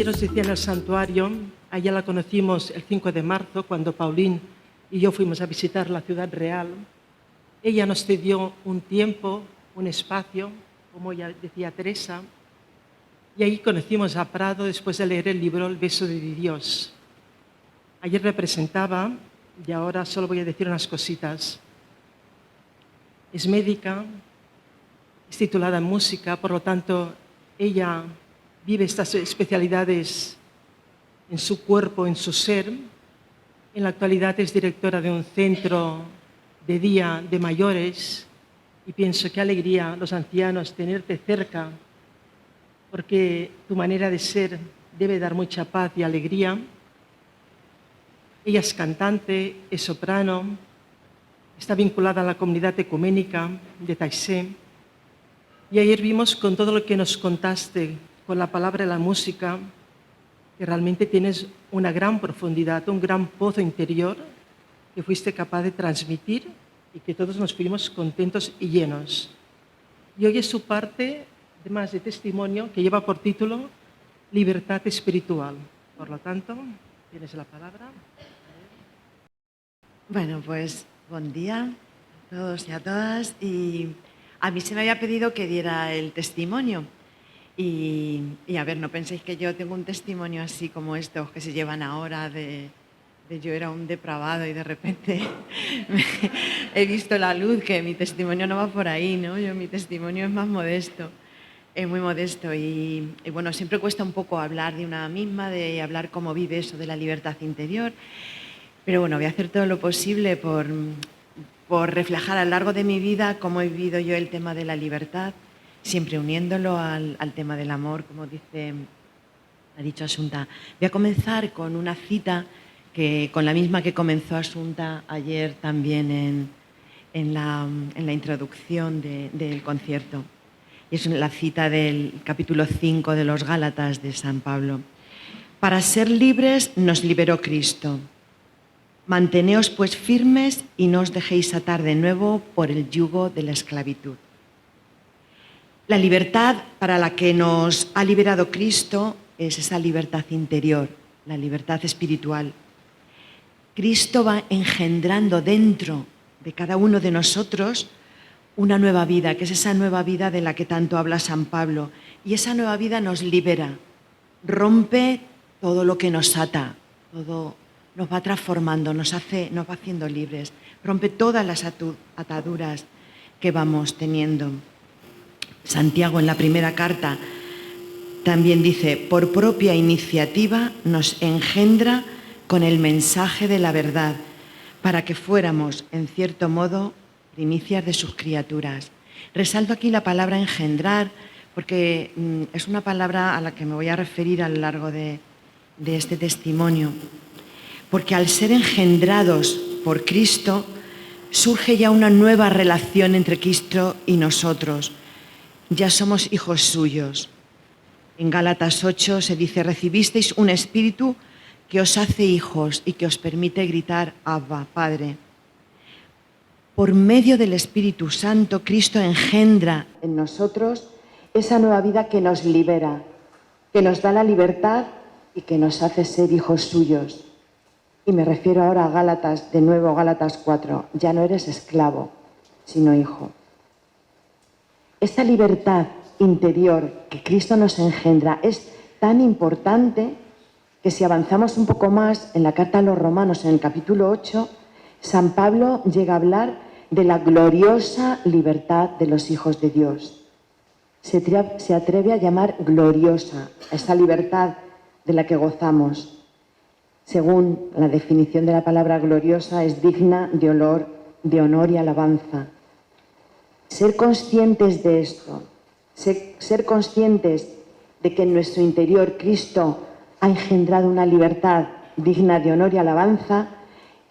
ella nos decía en el santuario, a ella la conocimos el 5 de marzo, cuando Paulín y yo fuimos a visitar la Ciudad Real. Ella nos cedió un tiempo, un espacio, como ella decía Teresa, y ahí conocimos a Prado después de leer el libro El beso de Dios. Ayer representaba, y ahora solo voy a decir unas cositas. Es médica, es titulada en música, por lo tanto, ella vive estas especialidades en su cuerpo, en su ser. En la actualidad es directora de un centro de día de mayores y pienso qué alegría los ancianos tenerte cerca, porque tu manera de ser debe dar mucha paz y alegría. Ella es cantante, es soprano, está vinculada a la comunidad ecuménica de Taizé. Y ayer vimos con todo lo que nos contaste, con la palabra y la música, que realmente tienes una gran profundidad, un gran pozo interior que fuiste capaz de transmitir y que todos nos fuimos contentos y llenos. Y hoy es su parte, además de testimonio, que lleva por título Libertad Espiritual. Por lo tanto, tienes la palabra. Bueno, pues buen día a todos y a todas. Y a mí se me había pedido que diera el testimonio. Y a ver, no penséis que yo tengo un testimonio así como estos que se llevan ahora de yo era un depravado y de repente he visto la luz, que mi testimonio no va por ahí, ¿no? Mi testimonio es más modesto, es muy modesto y bueno, siempre cuesta un poco hablar de una misma, de hablar cómo vive eso de la libertad interior, pero bueno, voy a hacer todo lo posible por reflejar a lo largo de mi vida cómo he vivido yo el tema de la libertad, siempre uniéndolo al tema del amor, como ha dicho Asunta. Voy a comenzar con una cita con la misma que comenzó Asunta ayer también en la introducción del concierto. Y es la cita del capítulo 5 de los Gálatas de San Pablo. Para ser libres nos liberó Cristo. Manteneos pues firmes y no os dejéis atar de nuevo por el yugo de la esclavitud. La libertad para la que nos ha liberado Cristo es esa libertad interior, la libertad espiritual. Cristo va engendrando dentro de cada uno de nosotros una nueva vida, que es esa nueva vida de la que tanto habla San Pablo. Y esa nueva vida nos libera, rompe todo lo que nos ata, todo nos va transformando, nos va haciendo libres, rompe todas las ataduras que vamos teniendo. Santiago en la primera carta también dice, por propia iniciativa nos engendra con el mensaje de la verdad, para que fuéramos, en cierto modo, primicias de sus criaturas. Resalto aquí la palabra engendrar, porque es una palabra a la que me voy a referir a lo largo de este testimonio. Porque al ser engendrados por Cristo, surge ya una nueva relación entre Cristo y nosotros. Ya somos hijos suyos. En Gálatas 8 se dice, recibisteis un espíritu que os hace hijos y que os permite gritar, Abba, Padre. Por medio del Espíritu Santo, Cristo engendra en nosotros esa nueva vida que nos libera, que nos da la libertad y que nos hace ser hijos suyos. Y me refiero ahora a Gálatas, de nuevo Gálatas 4, ya no eres esclavo, sino hijo. Esta libertad interior que Cristo nos engendra es tan importante que si avanzamos un poco más en la carta a los Romanos, en el capítulo 8, San Pablo llega a hablar de la gloriosa libertad de los hijos de Dios. Se atreve a llamar gloriosa a esa libertad de la que gozamos. Según la definición de la palabra gloriosa, es digna de honor y alabanza. Ser conscientes de esto, ser conscientes de que en nuestro interior Cristo ha engendrado una libertad digna de honor y alabanza,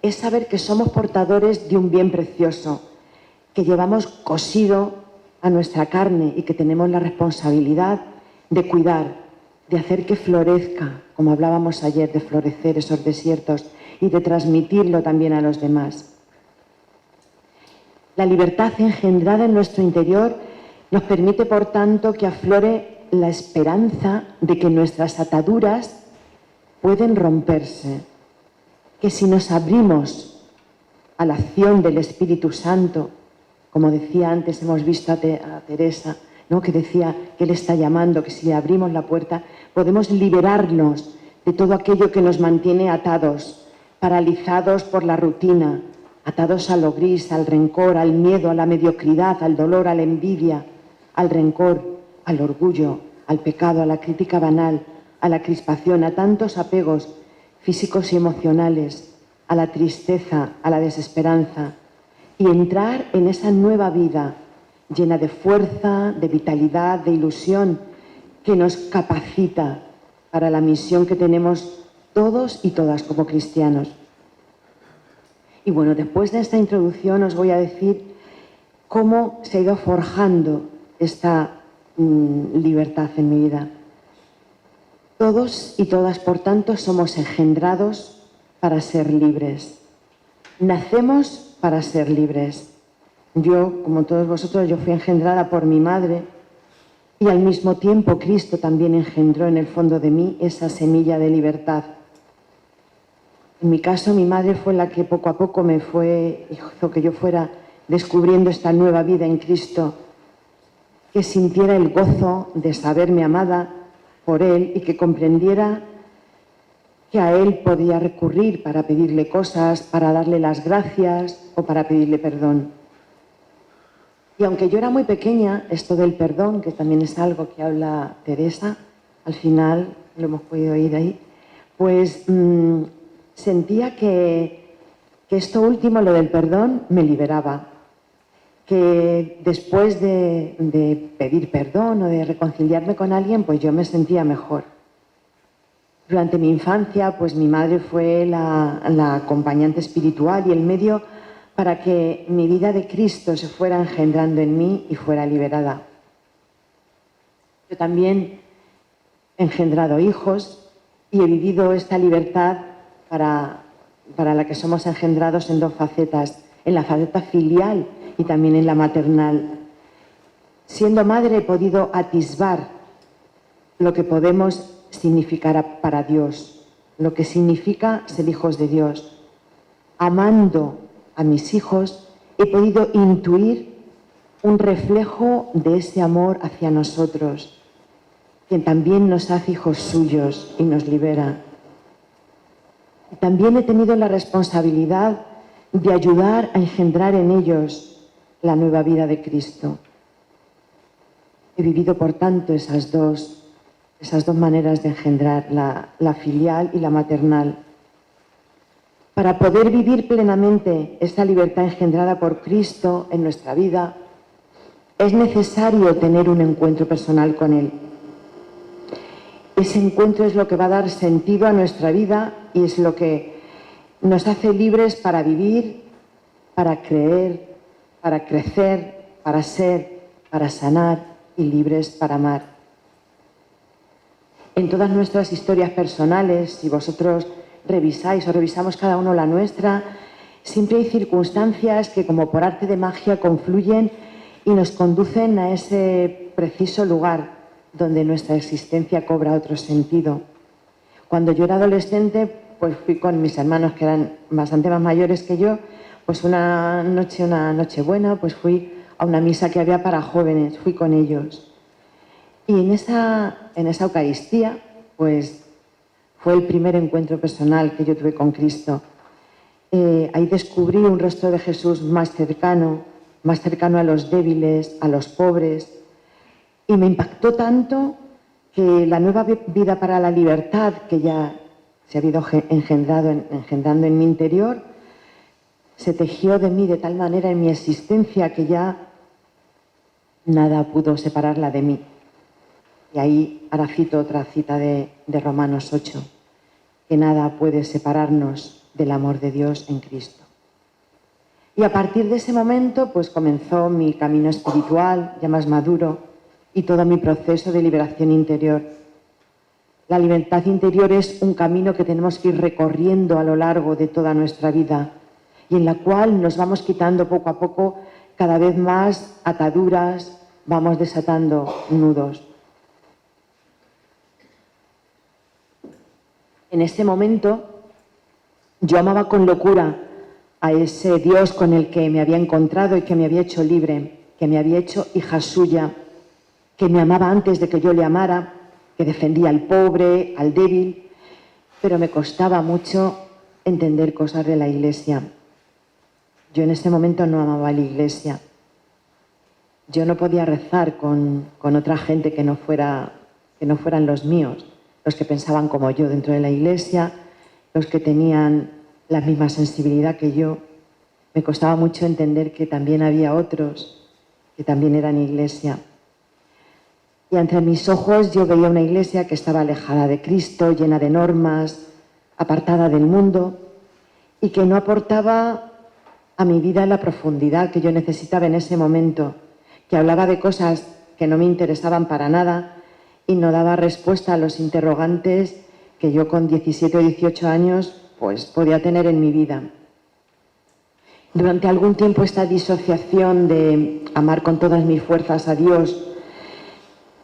es saber que somos portadores de un bien precioso, que llevamos cosido a nuestra carne y que tenemos la responsabilidad de cuidar, de hacer que florezca, como hablábamos ayer, de florecer esos desiertos y de transmitirlo también a los demás. La libertad engendrada en nuestro interior nos permite, por tanto, que aflore la esperanza de que nuestras ataduras pueden romperse, que si nos abrimos a la acción del Espíritu Santo, como decía antes, hemos visto a Teresa, ¿no?, que decía que Él está llamando, que si le abrimos la puerta podemos liberarnos de todo aquello que nos mantiene atados, paralizados por la rutina, atados a lo gris, al rencor, al miedo, a la mediocridad, al dolor, a la envidia, al rencor, al orgullo, al pecado, a la crítica banal, a la crispación, a tantos apegos físicos y emocionales, a la tristeza, a la desesperanza, y entrar en esa nueva vida llena de fuerza, de vitalidad, de ilusión, que nos capacita para la misión que tenemos todos y todas como cristianos. Y bueno, después de esta introducción os voy a decir cómo se ha ido forjando esta libertad en mi vida. Todos y todas, por tanto, somos engendrados para ser libres. Nacemos para ser libres. Yo, como todos vosotros, yo fui engendrada por mi madre y al mismo tiempo Cristo también engendró en el fondo de mí esa semilla de libertad. En mi caso, mi madre fue la que poco a poco hizo que yo fuera descubriendo esta nueva vida en Cristo, que sintiera el gozo de saberme amada por Él y que comprendiera que a Él podía recurrir para pedirle cosas, para darle las gracias o para pedirle perdón. Y aunque yo era muy pequeña, esto del perdón, que también es algo que habla Teresa, al final lo hemos podido oír ahí, pues sentía que esto último, lo del perdón, me liberaba. Que después de pedir perdón o de reconciliarme con alguien, pues yo me sentía mejor. Durante mi infancia, pues mi madre fue la acompañante espiritual y el medio para que mi vida de Cristo se fuera engendrando en mí y fuera liberada. Yo también he engendrado hijos y he vivido esta libertad para la que somos engendrados en dos facetas, en la faceta filial y también en la maternal. Siendo madre he podido atisbar lo que podemos significar para Dios, lo que significa ser hijos de Dios. Amando a mis hijos he podido intuir un reflejo de ese amor hacia nosotros, quien también nos hace hijos suyos y nos libera. Y también he tenido la responsabilidad de ayudar a engendrar en ellos la nueva vida de Cristo. He vivido, por tanto, esas dos maneras de engendrar, la filial y la maternal. Para poder vivir plenamente esta libertad engendrada por Cristo en nuestra vida, es necesario tener un encuentro personal con Él. Ese encuentro es lo que va a dar sentido a nuestra vida y es lo que nos hace libres para vivir, para creer, para crecer, para ser, para sanar y libres para amar. En todas nuestras historias personales, si vosotros revisáis o revisamos cada uno la nuestra, siempre hay circunstancias que como por arte de magia confluyen y nos conducen a ese preciso lugar donde nuestra existencia cobra otro sentido. Cuando yo era adolescente, pues fui con mis hermanos que eran bastante más mayores que yo, pues una noche buena, pues fui a una misa que había para jóvenes, fui con ellos. Y en esa Eucaristía, pues fue el primer encuentro personal que yo tuve con Cristo. Ahí descubrí un rostro de Jesús más cercano a los débiles, a los pobres. Y me impactó tanto que la nueva vida para la libertad que ya se ha ido engendrando en mi interior, se tejió de mí de tal manera en mi existencia que ya nada pudo separarla de mí. Y ahí ahora cito otra cita de Romanos 8, que nada puede separarnos del amor de Dios en Cristo. Y a partir de ese momento, pues comenzó mi camino espiritual, ya más maduro, y todo mi proceso de liberación interior. La libertad interior es un camino que tenemos que ir recorriendo a lo largo de toda nuestra vida y en la cual nos vamos quitando poco a poco cada vez más ataduras, vamos desatando nudos. En ese momento yo amaba con locura a ese Dios con el que me había encontrado y que me había hecho libre, que me había hecho hija suya, que me amaba antes de que yo le amara, que defendía al pobre, al débil, pero me costaba mucho entender cosas de la Iglesia. Yo en ese momento no amaba a la Iglesia. Yo no podía rezar con otra gente que no fueran los míos, los que pensaban como yo dentro de la Iglesia, los que tenían la misma sensibilidad que yo. Me costaba mucho entender que también había otros que también eran Iglesia. Y ante mis ojos yo veía una Iglesia que estaba alejada de Cristo, llena de normas, apartada del mundo y que no aportaba a mi vida la profundidad que yo necesitaba en ese momento, que hablaba de cosas que no me interesaban para nada y no daba respuesta a los interrogantes que yo con 17 o 18 años pues podía tener en mi vida. Durante algún tiempo esta disociación de amar con todas mis fuerzas a Dios,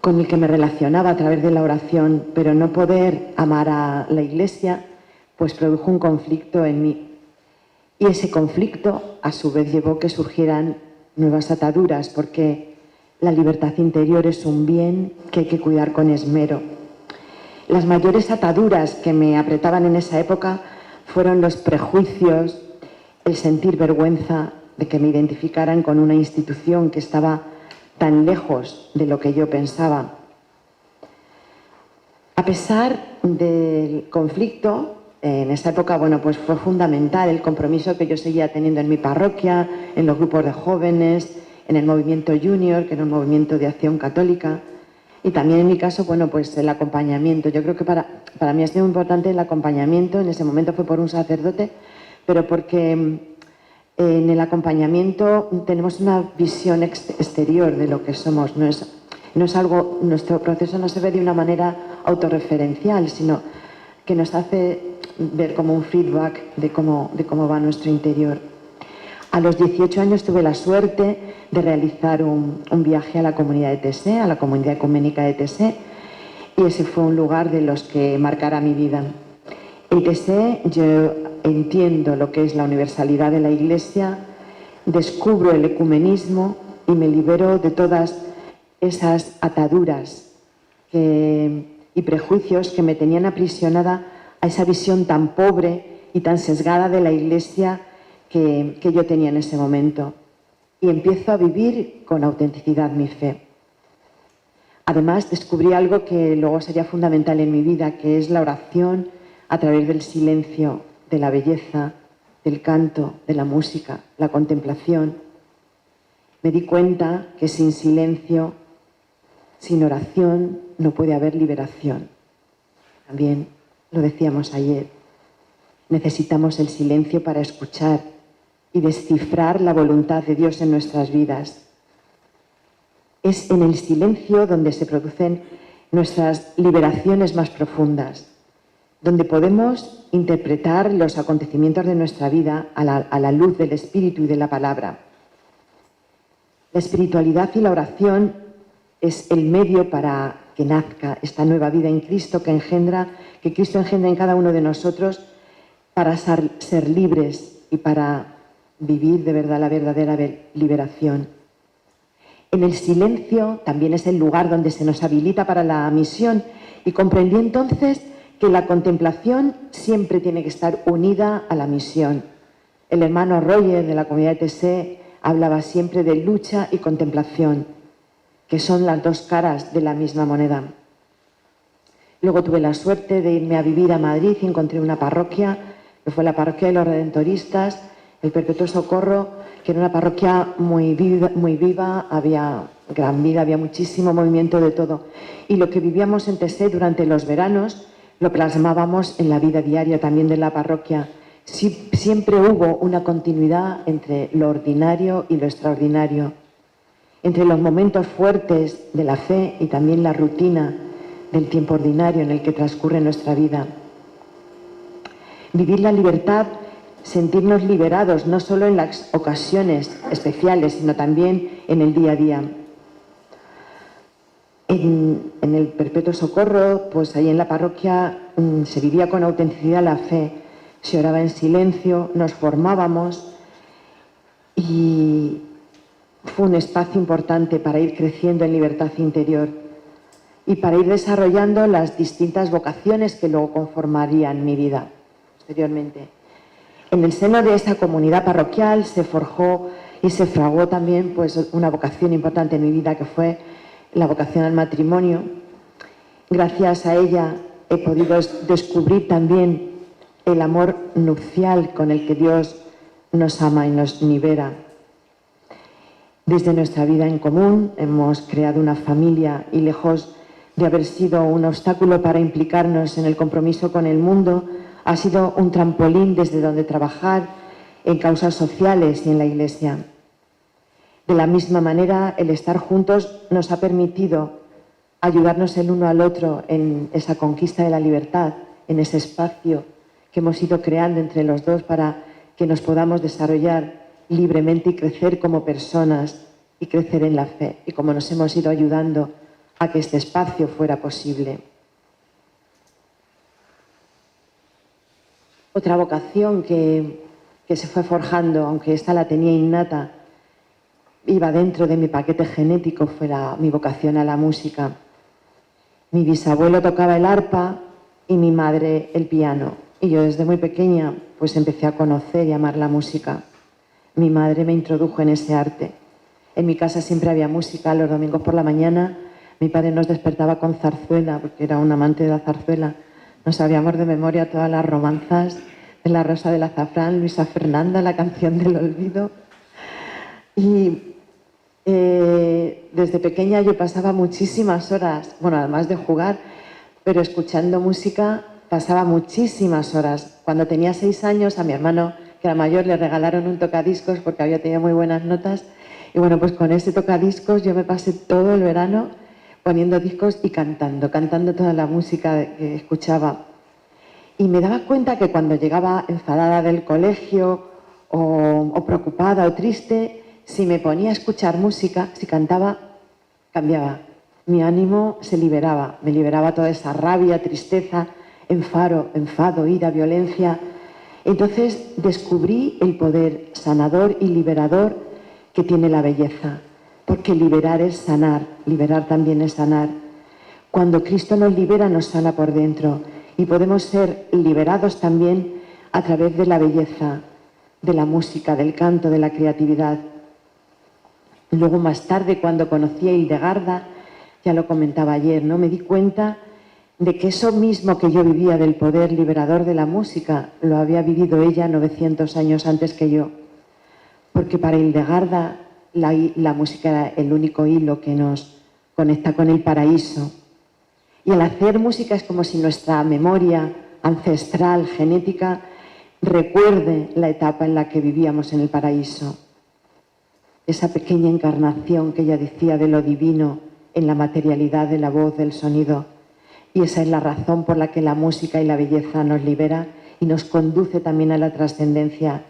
con el que me relacionaba a través de la oración, pero no poder amar a la Iglesia, pues produjo un conflicto en mí. Y ese conflicto, a su vez, llevó que surgieran nuevas ataduras, porque la libertad interior es un bien que hay que cuidar con esmero. Las mayores ataduras que me apretaban en esa época fueron los prejuicios, el sentir vergüenza de que me identificaran con una institución que estaba tan lejos de lo que yo pensaba. A pesar del conflicto, en esa época, bueno, pues fue fundamental el compromiso que yo seguía teniendo en mi parroquia, en los grupos de jóvenes, en el movimiento Junior, que era un movimiento de acción católica, y también en mi caso, bueno, pues el acompañamiento. Yo creo que para mí ha sido muy importante el acompañamiento. En ese momento fue por un sacerdote, pero porque en el acompañamiento tenemos una visión exterior de lo que somos. No es algo, nuestro proceso no se ve de una manera autorreferencial, sino que nos hace ver como un feedback de cómo va nuestro interior. A los 18 años tuve la suerte de realizar un viaje a la comunidad de Tessé, a la comunidad ecuménica de Tessé, y ese fue un lugar de los que marcará mi vida. En Tessé yo entiendo lo que es la universalidad de la Iglesia, descubro el ecumenismo y me libero de todas esas ataduras y prejuicios que me tenían aprisionada a esa visión tan pobre y tan sesgada de la Iglesia que yo tenía en ese momento. Y empiezo a vivir con autenticidad mi fe. Además, descubrí algo que luego sería fundamental en mi vida, que es la oración a través del silencio, de la belleza, del canto, de la música, la contemplación. Me di cuenta que sin silencio, sin oración, no puede haber liberación. También lo decíamos ayer. Necesitamos el silencio para escuchar y descifrar la voluntad de Dios en nuestras vidas. Es en el silencio donde se producen nuestras liberaciones más profundas, donde podemos interpretar los acontecimientos de nuestra vida a la luz del Espíritu y de la palabra. La espiritualidad y la oración es el medio para que nazca esta nueva vida en Cristo que Cristo engendra en cada uno de nosotros para ser libres y para vivir de verdad la verdadera liberación. En el silencio también es el lugar donde se nos habilita para la misión y comprendí entonces que la contemplación siempre tiene que estar unida a la misión. El hermano Roger de la comunidad de Tessé hablaba siempre de lucha y contemplación, que son las dos caras de la misma moneda. Luego tuve la suerte de irme a vivir a Madrid y encontré una parroquia, que fue la parroquia de los Redentoristas, el Perpetuo Socorro, que era una parroquia muy viva, había gran vida, había muchísimo movimiento de todo. Y lo que vivíamos en Tessé durante los veranos lo plasmábamos en la vida diaria también de la parroquia. Siempre hubo una continuidad entre lo ordinario y lo extraordinario, entre los momentos fuertes de la fe y también la rutina del tiempo ordinario en el que transcurre nuestra vida. Vivir la libertad, sentirnos liberados, no solo en las ocasiones especiales, sino también en el día a día. En el Perpetuo Socorro, pues ahí en la parroquia se vivía con autenticidad la fe, se oraba en silencio, nos formábamos y fue un espacio importante para ir creciendo en libertad interior y para ir desarrollando las distintas vocaciones que luego conformarían mi vida posteriormente. En el seno de esa comunidad parroquial se forjó y se fraguó también pues, una vocación importante en mi vida, que fue la vocación al matrimonio. Gracias a ella he podido descubrir también el amor nupcial con el que Dios nos ama y nos libera. Desde nuestra vida en común hemos creado una familia y lejos de haber sido un obstáculo para implicarnos en el compromiso con el mundo, ha sido un trampolín desde donde trabajar en causas sociales y en la Iglesia. De la misma manera, el estar juntos nos ha permitido ayudarnos el uno al otro en esa conquista de la libertad, en ese espacio que hemos ido creando entre los dos para que nos podamos desarrollar libremente y crecer como personas y crecer en la fe, y como nos hemos ido ayudando a que este espacio fuera posible. Otra vocación que se fue forjando, aunque esta la tenía innata, iba dentro de mi paquete genético, fue mi vocación a la música. Mi bisabuelo tocaba el arpa y mi madre el piano, y yo desde muy pequeña pues empecé a conocer y amar la música. Mi madre me introdujo en ese arte. En mi casa siempre había música. Los domingos por la mañana mi padre nos despertaba con zarzuela, porque era un amante de la zarzuela. Nos sabíamos de memoria todas las romanzas de La Rosa del Azafrán, Luisa Fernanda, La Canción del Olvido. Y desde pequeña yo pasaba muchísimas horas, bueno, además de jugar, pero escuchando música pasaba muchísimas horas. Cuando tenía 6 años, a mi hermano, que era mayor, le regalaron un tocadiscos porque había tenido muy buenas notas. Y bueno, pues con ese tocadiscos yo me pasé todo el verano poniendo discos y cantando toda la música que escuchaba. Y me daba cuenta que cuando llegaba enfadada del colegio o preocupada o triste, si me ponía a escuchar música, si cantaba, cambiaba. Mi ánimo se liberaba, me liberaba toda esa rabia, tristeza, enfado, ira, violencia. Entonces descubrí el poder sanador y liberador que tiene la belleza, porque liberar es sanar, liberar también es sanar. Cuando Cristo nos libera, nos sana por dentro, y podemos ser liberados también a través de la belleza, de la música, del canto, de la creatividad. Luego, más tarde, cuando conocí a Hildegarda, ya lo comentaba ayer, ¿no? Me di cuenta de que eso mismo que yo vivía del poder liberador de la música, lo había vivido ella 900 años antes que yo. Porque para Hildegarda la música era el único hilo que nos conecta con el paraíso. Y al hacer música es como si nuestra memoria ancestral, genética, recuerde la etapa en la que vivíamos en el paraíso. Esa pequeña encarnación que ella decía de lo divino en la materialidad de la voz, del sonido. Y esa es la razón por la que la música y la belleza nos libera y nos conduce también a la trascendencia.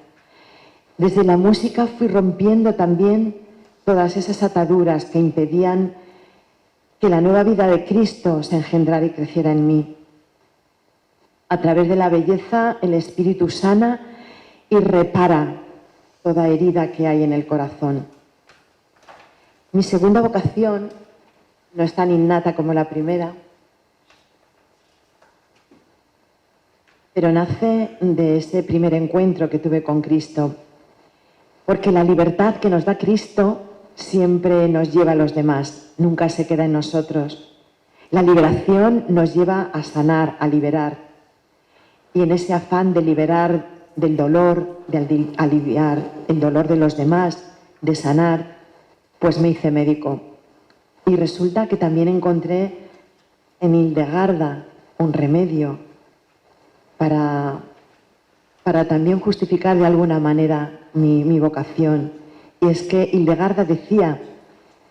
Desde la música fui rompiendo también todas esas ataduras que impedían que la nueva vida de Cristo se engendrara y creciera en mí. A través de la belleza, el espíritu sana y repara toda herida que hay en el corazón. Mi segunda vocación no es tan innata como la primera, pero nace de ese primer encuentro que tuve con Cristo. Porque la libertad que nos da Cristo siempre nos lleva a los demás, nunca se queda en nosotros. La liberación nos lleva a sanar, a liberar. Y en ese afán de liberar del dolor, de aliviar el dolor de los demás, de sanar, pues me hice médico. Y resulta que también encontré en Hildegarda un remedio para también justificar de alguna manera mi vocación. Y es que Hildegarda decía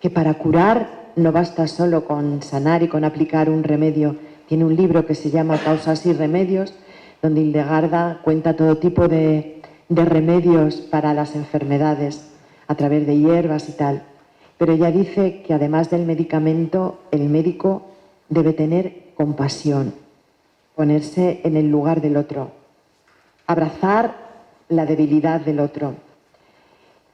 que para curar no basta solo con sanar y con aplicar un remedio. Tiene un libro que se llama Causas y Remedios, donde Hildegarda cuenta todo tipo de remedios para las enfermedades a través de hierbas y tal. Pero ella dice que además del medicamento, el médico debe tener compasión. ponerse en el lugar del otro, abrazar la debilidad del otro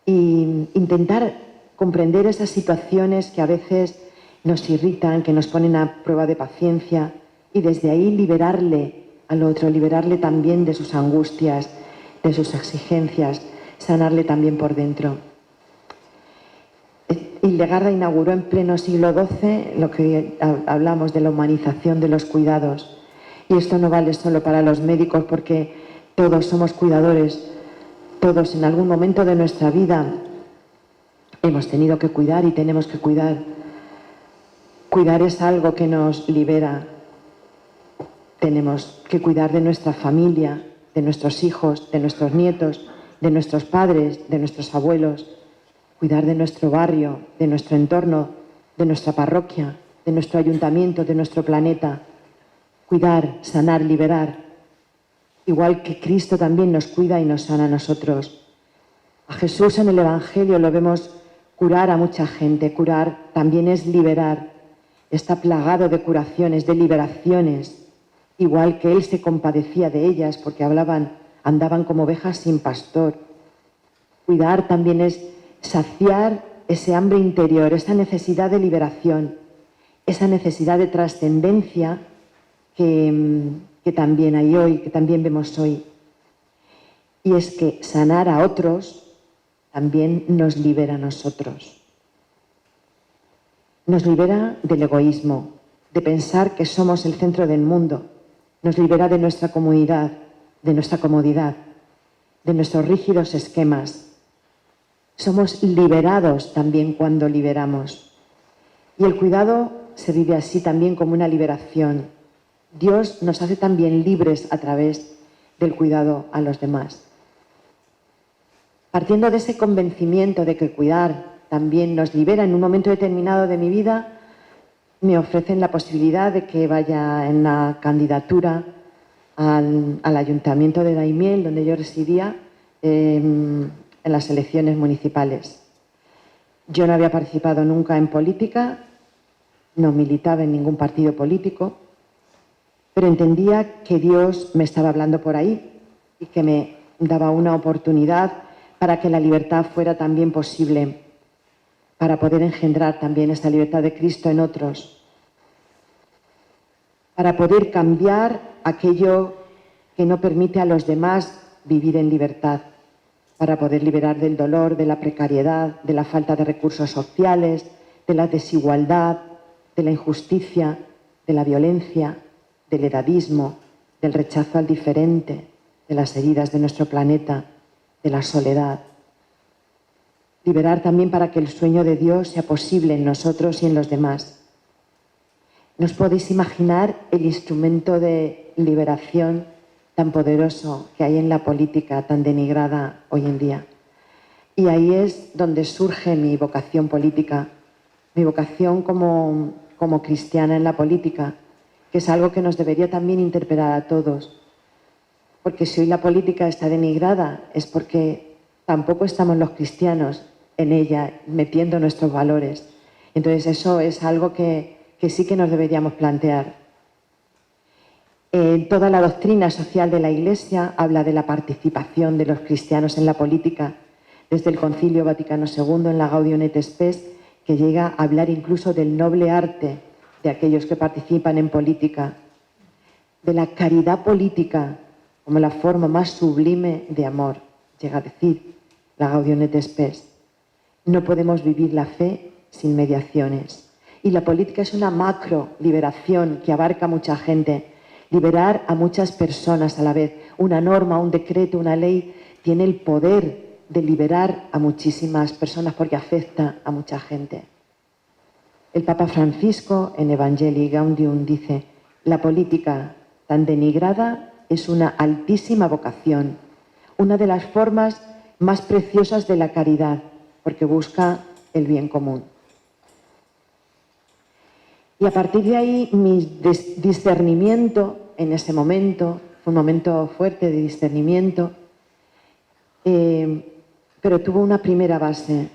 e intentar comprender esas situaciones que a veces nos irritan, que nos ponen a prueba de paciencia, y desde ahí liberarle al otro, liberarle también de sus angustias, de sus exigencias, sanarle también por dentro. Hildegarda inauguró en pleno siglo XII lo que hablamos de la humanización de los cuidados. Y esto no vale solo para los médicos, porque todos somos cuidadores, todos en algún momento de nuestra vida hemos tenido que cuidar y tenemos que cuidar. Cuidar es algo que nos libera. Tenemos que cuidar de nuestra familia, de nuestros hijos, de nuestros nietos, de nuestros padres, de nuestros abuelos. Cuidar de nuestro barrio, de nuestro entorno, de nuestra parroquia, de nuestro ayuntamiento, de nuestro planeta. Cuidar, sanar, liberar. Igual que Cristo también nos cuida y nos sana a nosotros. A Jesús en el Evangelio lo vemos curar a mucha gente. Curar también es liberar. Está plagado de curaciones, de liberaciones. Igual que Él se compadecía de ellas porque andaban como ovejas sin pastor. Cuidar también es saciar ese hambre interior, esa necesidad de liberación, esa necesidad de trascendencia que también hay hoy, que también vemos hoy. Y es que sanar a otros también nos libera a nosotros. Nos libera del egoísmo, de pensar que somos el centro del mundo. Nos libera de nuestra comunidad, de nuestra comodidad, de nuestros rígidos esquemas. Somos liberados también cuando liberamos. Y el cuidado se vive así también como una liberación. Dios nos hace también libres a través del cuidado a los demás. Partiendo de ese convencimiento de que cuidar también nos libera en un momento determinado de mi vida, me ofrecen la posibilidad de que vaya en la candidatura al ayuntamiento de Daimiel, donde yo residía, en las elecciones municipales. Yo no había participado nunca en política, no militaba en ningún partido político, pero entendía que Dios me estaba hablando por ahí y que me daba una oportunidad para que la libertad fuera también posible, para poder engendrar también esta libertad de Cristo en otros, para poder cambiar aquello que no permite a los demás vivir en libertad, para poder liberar del dolor, de la precariedad, de la falta de recursos sociales, de la desigualdad, de la injusticia, de la violencia, del edadismo, del rechazo al diferente, de las heridas de nuestro planeta, de la soledad. Liberar también para que el sueño de Dios sea posible en nosotros y en los demás. ¿No os podéis imaginar el instrumento de liberación tan poderoso que hay en la política, tan denigrada hoy en día? Y ahí es donde surge mi vocación política, mi vocación como cristiana en la política, que es algo que nos debería también interpelar a todos. Porque si hoy la política está denigrada es porque tampoco estamos los cristianos en ella metiendo nuestros valores. Entonces eso es algo que sí que nos deberíamos plantear. Toda la doctrina social de la Iglesia habla de la participación de los cristianos en la política, desde el Concilio Vaticano II en la Gaudium et Spes, que llega a hablar incluso del noble arte de aquellos que participan en política, de la caridad política como la forma más sublime de amor, llega a decir la Gaudium et Spes. No podemos vivir la fe sin mediaciones. Y la política es una macro liberación que abarca a mucha gente. Liberar a muchas personas a la vez. Una norma, un decreto, una ley tiene el poder de liberar a muchísimas personas porque afecta a mucha gente. El Papa Francisco en Evangelii Gaudium dice: la política tan denigrada es una altísima vocación, una de las formas más preciosas de la caridad, porque busca el bien común. Y a partir de ahí mi discernimiento en ese momento, fue un momento fuerte de discernimiento, pero tuvo una primera base.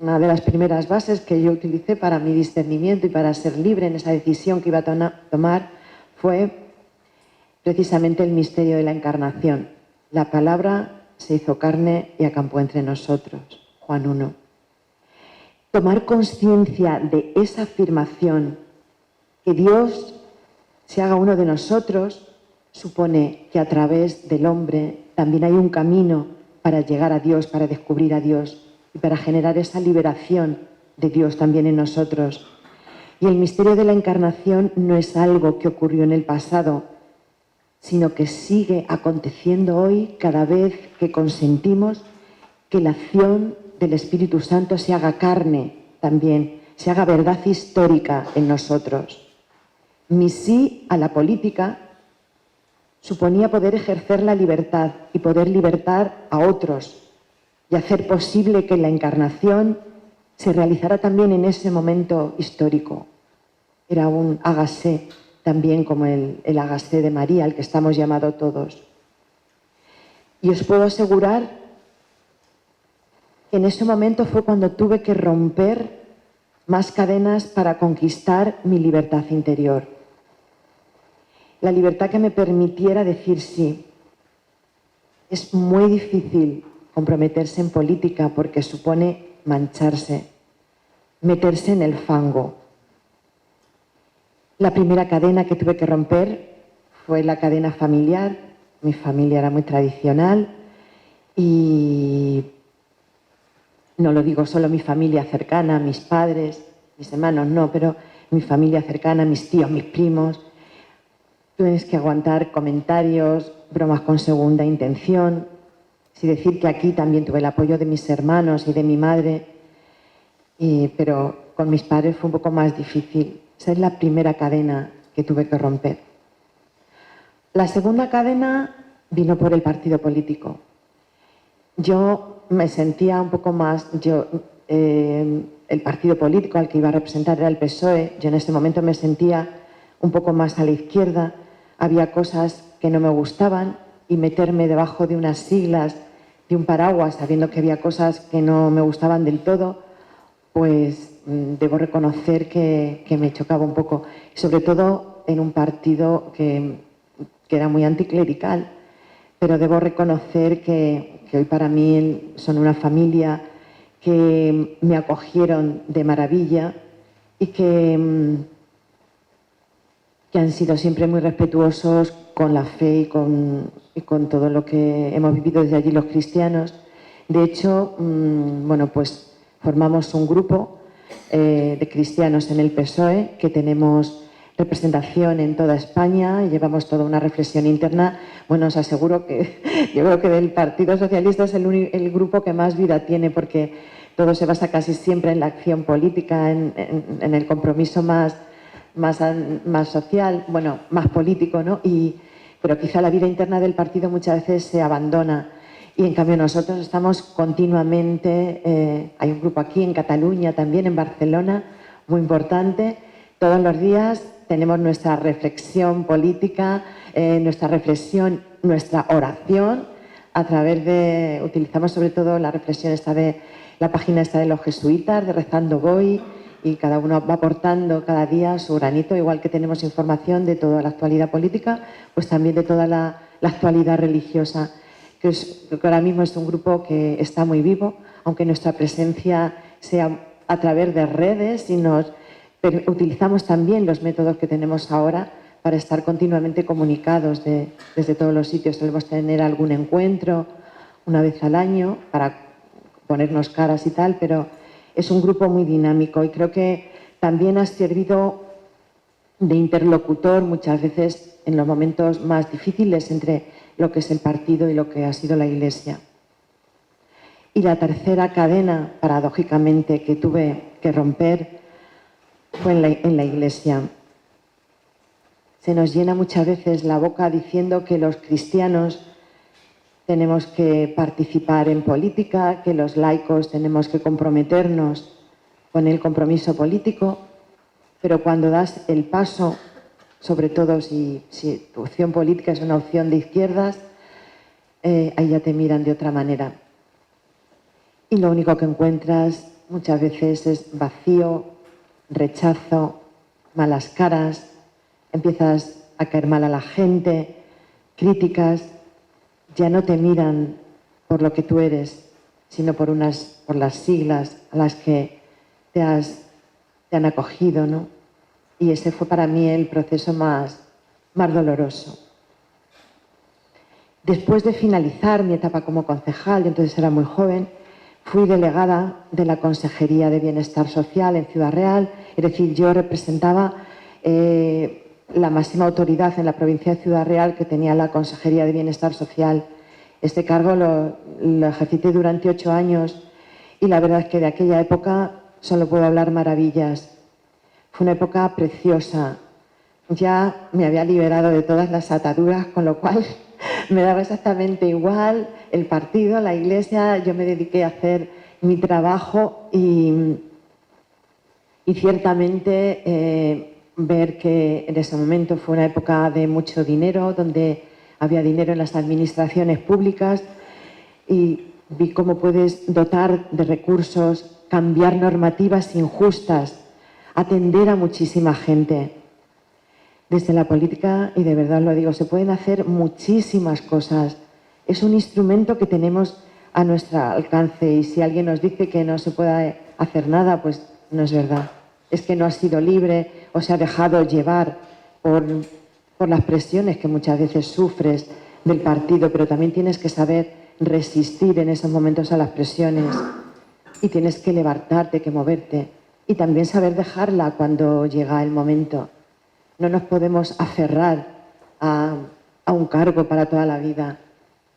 Una de las primeras bases que yo utilicé para mi discernimiento y para ser libre en esa decisión que iba a tomar fue precisamente el misterio de la encarnación. La palabra se hizo carne y acampó entre nosotros. Juan 1. Tomar conciencia de esa afirmación, que Dios se haga uno de nosotros, supone que a través del hombre también hay un camino para llegar a Dios, para descubrir a Dios y para generar esa liberación de Dios también en nosotros. Y el misterio de la encarnación no es algo que ocurrió en el pasado, sino que sigue aconteciendo hoy cada vez que consentimos que la acción del Espíritu Santo se haga carne también, se haga verdad histórica en nosotros. Mi sí a la política suponía poder ejercer la libertad y poder libertar a otros y hacer posible que la encarnación se realizara también en ese momento histórico. Era un hágase también como el hágase de María, al que estamos llamados todos. Y os puedo asegurar que en ese momento fue cuando tuve que romper más cadenas para conquistar mi libertad interior. La libertad que me permitiera decir sí. Es muy difícil comprometerse en política porque supone mancharse, meterse en el fango. La primera cadena que tuve que romper fue la cadena familiar. Mi familia era muy tradicional y no lo digo solo mi familia cercana, mis padres, mis hermanos, no, pero mi familia cercana, mis tíos, mis primos. Tienes que aguantar comentarios, bromas con segunda intención. Sí decir que aquí también tuve el apoyo de mis hermanos y de mi madre, pero con mis padres fue un poco más difícil. Esa es la primera cadena que tuve que romper. La segunda cadena vino por el partido político. Yo me sentía un poco más... el partido político al que iba a representar era el PSOE. Yo en ese momento me sentía un poco más a la izquierda. Había cosas que no me gustaban y meterme debajo de unas siglas, de un paraguas, sabiendo que había cosas que no me gustaban del todo, pues debo reconocer que me chocaba un poco. Sobre todo en un partido que era muy anticlerical. Pero debo reconocer que hoy para mí son una familia que me acogieron de maravilla y que han sido siempre muy respetuosos con la fe y con todo lo que hemos vivido desde allí los cristianos. De hecho, bueno, pues formamos un grupo de cristianos en el PSOE, que tenemos representación en toda España y llevamos toda una reflexión interna. Bueno, os aseguro que yo creo que del Partido Socialista es el grupo que más vida tiene, porque todo se basa casi siempre en la acción política, en el compromiso más social, bueno, más político, ¿no? Pero quizá la vida interna del partido muchas veces se abandona. Y en cambio nosotros estamos continuamente, hay un grupo aquí en Cataluña, también en Barcelona, muy importante. Todos los días tenemos nuestra reflexión política, nuestra reflexión, nuestra oración, a través de, utilizamos sobre todo la reflexión esta de la página esta de los jesuitas, de Rezando Voy, y cada uno va aportando cada día su granito, igual que tenemos información de toda la actualidad política, pues también de toda la actualidad religiosa. Creo que ahora mismo es un grupo que está muy vivo, aunque nuestra presencia sea a través de redes y utilizamos también los métodos que tenemos ahora para estar continuamente comunicados desde todos los sitios. Solemos tener algún encuentro una vez al año para ponernos caras y tal, pero es un grupo muy dinámico y creo que también ha servido de interlocutor muchas veces en los momentos más difíciles entre lo que es el partido y lo que ha sido la Iglesia. Y la tercera cadena, paradójicamente, que tuve que romper fue en la Iglesia. Se nos llena muchas veces la boca diciendo que los cristianos tenemos que participar en política, que los laicos tenemos que comprometernos con el compromiso político, pero cuando das el paso, sobre todo si tu opción política es una opción de izquierdas, ahí ya te miran de otra manera. Y lo único que encuentras muchas veces es vacío, rechazo, malas caras, empiezas a caer mal a la gente, críticas, ya no te miran por lo que tú eres, sino por las siglas a las que te han acogido, ¿no? Y ese fue para mí el proceso más doloroso. Después de finalizar mi etapa como concejal, yo entonces era muy joven, fui delegada de la Consejería de Bienestar Social en Ciudad Real, es decir, yo representaba la máxima autoridad en la provincia de Ciudad Real que tenía la Consejería de Bienestar Social. Este cargo lo ejercité durante 8 años y la verdad es que de aquella época solo puedo hablar maravillas. Fue una época preciosa. Ya me había liberado de todas las ataduras, con lo cual me daba exactamente igual el partido, la iglesia. Yo me dediqué a hacer mi trabajo y ciertamente ver que en ese momento fue una época de mucho dinero, donde había dinero en las administraciones públicas y vi cómo puedes dotar de recursos, cambiar normativas injustas, atender a muchísima gente. Desde la política, y de verdad lo digo, se pueden hacer muchísimas cosas. Es un instrumento que tenemos a nuestro alcance y si alguien nos dice que no se puede hacer nada, pues no es verdad. Es que no ha sido libre o se ha dejado llevar por las presiones que muchas veces sufres del partido, pero también tienes que saber resistir en esos momentos a las presiones y tienes que levantarte, que moverte y también saber dejarla cuando llega el momento. No nos podemos aferrar a un cargo para toda la vida.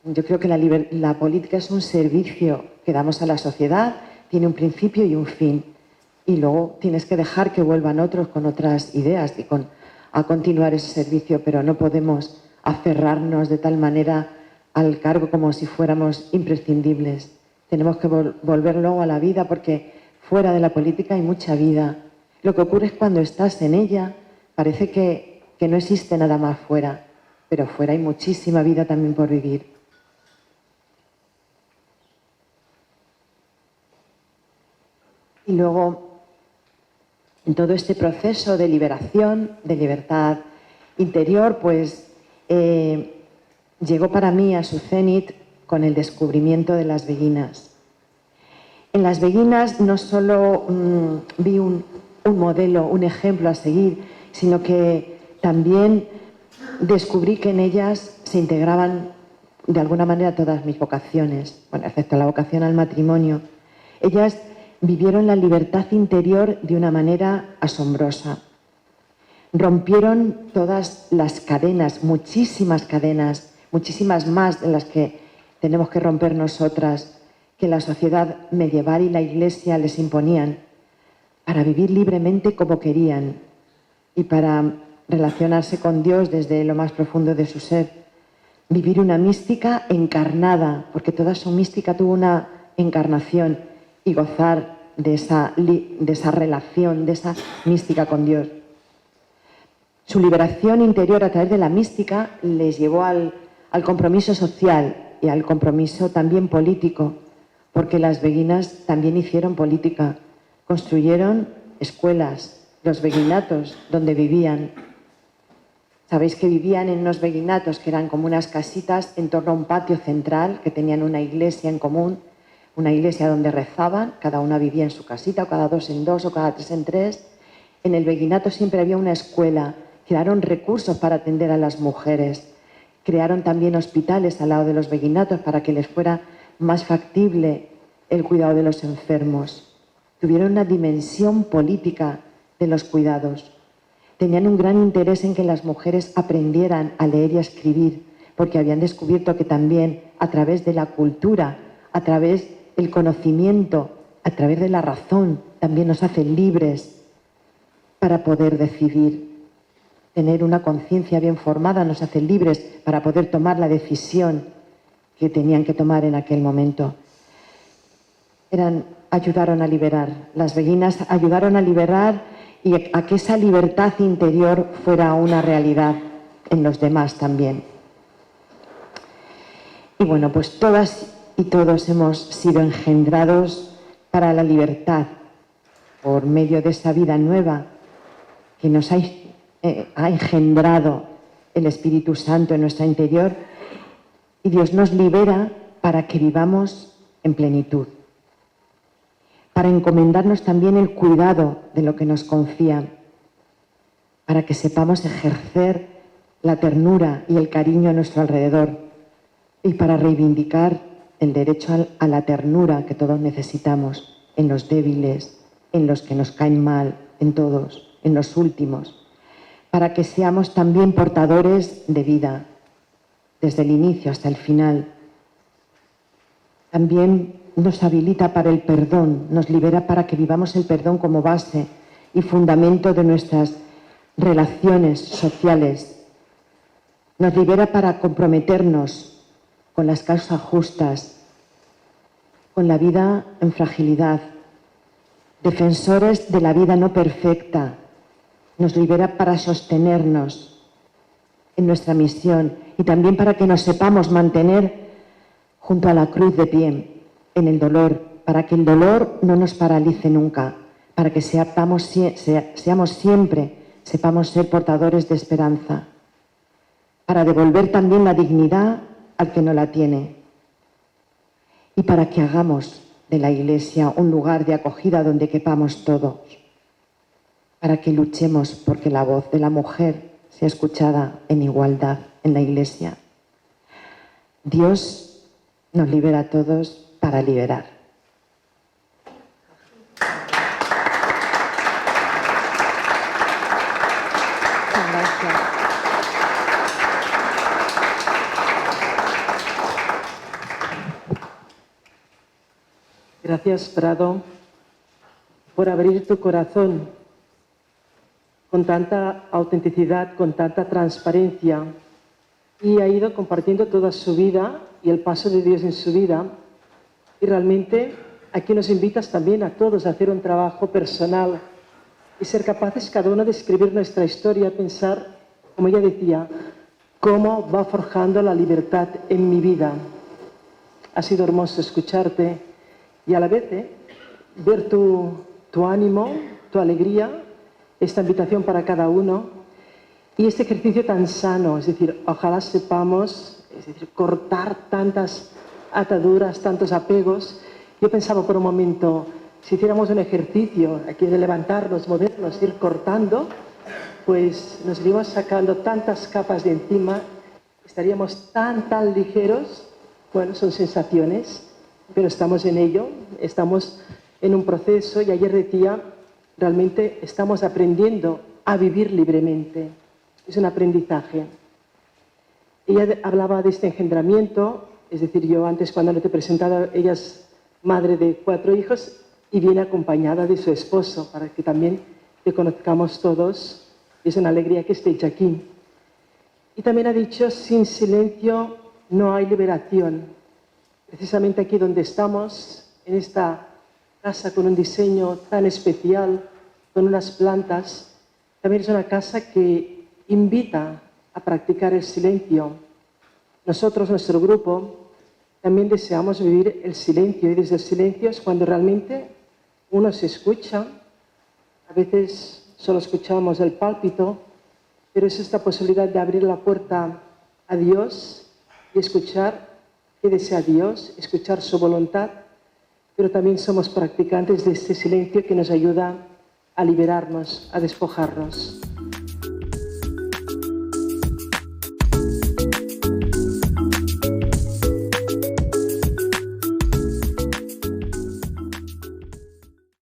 Yo creo que la política es un servicio que damos a la sociedad, tiene un principio y un fin. Y luego tienes que dejar que vuelvan otros con otras ideas y a continuar ese servicio, pero no podemos aferrarnos de tal manera al cargo como si fuéramos imprescindibles. Tenemos que volver luego a la vida porque fuera de la política hay mucha vida. Lo que ocurre es cuando estás en ella, parece que no existe nada más fuera, pero fuera hay muchísima vida también por vivir. Y luego, en todo este proceso de liberación, de libertad interior, pues llegó para mí a su cenit con el descubrimiento de las beguinas. En las beguinas no solo vi un modelo, un ejemplo a seguir, sino que también descubrí que en ellas se integraban de alguna manera todas mis vocaciones, bueno, excepto la vocación al matrimonio. Ellas vivieron la libertad interior de una manera asombrosa. Rompieron todas las cadenas, muchísimas más de las que tenemos que romper nosotras, que la sociedad medieval y la Iglesia les imponían, para vivir libremente como querían y para relacionarse con Dios desde lo más profundo de su ser. Vivir una mística encarnada, porque toda su mística tuvo una encarnación, y gozar de esa relación, de esa mística con Dios. Su liberación interior a través de la mística les llevó al compromiso social y al compromiso también político, porque las beguinas también hicieron política, construyeron escuelas, los beguinatos donde vivían. Sabéis que vivían en unos beguinatos que eran como unas casitas en torno a un patio central, que tenían una iglesia en común, una iglesia donde rezaban, cada una vivía en su casita, o cada 2 en 2, o cada 3 en 3. En el beguinato siempre había una escuela, crearon recursos para atender a las mujeres, crearon también hospitales al lado de los beguinatos para que les fuera más factible el cuidado de los enfermos. Tuvieron una dimensión política de los cuidados. Tenían un gran interés en que las mujeres aprendieran a leer y a escribir, porque habían descubierto que también a través de la cultura, a través del conocimiento, a través de la razón, también nos hacen libres para poder decidir. Tener una conciencia bien formada nos hace libres para poder tomar la decisión que tenían que tomar en aquel momento. Ayudaron a liberar, las beguinas ayudaron a liberar y a que esa libertad interior fuera una realidad en los demás también. Y bueno, pues todas y todos hemos sido engendrados para la libertad por medio de esa vida nueva que nos ha engendrado el Espíritu Santo en nuestro interior y Dios nos libera para que vivamos en plenitud, para encomendarnos también el cuidado de lo que nos confía, para que sepamos ejercer la ternura y el cariño a nuestro alrededor y para reivindicar el derecho a la ternura que todos necesitamos en los débiles, en los que nos caen mal, en todos, en los últimos, para que seamos también portadores de vida, desde el inicio hasta el final. También nos habilita para el perdón, nos libera para que vivamos el perdón como base y fundamento de nuestras relaciones sociales. Nos libera para comprometernos con las causas justas, con la vida en fragilidad, defensores de la vida no perfecta. Nos libera para sostenernos en nuestra misión y también para que nos sepamos mantener junto a la cruz de pie, en el dolor, para que el dolor no nos paralice nunca, para que seamos siempre, sepamos ser portadores de esperanza, para devolver también la dignidad al que no la tiene y para que hagamos de la Iglesia un lugar de acogida donde quepamos todos, para que luchemos porque la voz de la mujer sea escuchada en igualdad en la Iglesia. Dios nos libera a todos para liberar. Gracias. Gracias, Prado, por abrir tu corazón con tanta autenticidad, con tanta transparencia, y ha ido compartiendo toda su vida y el paso de Dios en su vida. Y realmente aquí nos invitas también a todos a hacer un trabajo personal y ser capaces cada uno de escribir nuestra historia, pensar, como ella decía, cómo va forjando la libertad en mi vida. Ha sido hermoso escucharte y a la vez ver tu ánimo, tu alegría, esta invitación para cada uno y este ejercicio tan sano, es decir, ojalá sepamos, es decir, cortar tantas ataduras, tantos apegos. Yo pensaba por un momento, si hiciéramos un ejercicio aquí de levantarnos, movernos, ir cortando, pues nos iríamos sacando tantas capas de encima, estaríamos tan ligeros. Bueno, son sensaciones, pero estamos en ello, estamos en un proceso y ayer decía, realmente estamos aprendiendo a vivir libremente. Es un aprendizaje. Ella hablaba de este engendramiento, es decir, yo antes cuando no te he presentado, ella es madre de 4 hijos y viene acompañada de su esposo para que también te conozcamos todos. Es una alegría que estéis aquí. Y también ha dicho, sin silencio no hay liberación. Precisamente aquí donde estamos, en esta casa con un diseño tan especial, con unas plantas, también es una casa que invita a practicar el silencio. Nosotros, nuestro grupo, también deseamos vivir el silencio y desde el silencio es cuando realmente uno se escucha. A veces solo escuchamos el pálpito, pero es esta posibilidad de abrir la puerta a Dios y escuchar qué desea Dios, escuchar su voluntad, pero también somos practicantes de este silencio que nos ayuda a liberarnos, a despojarnos.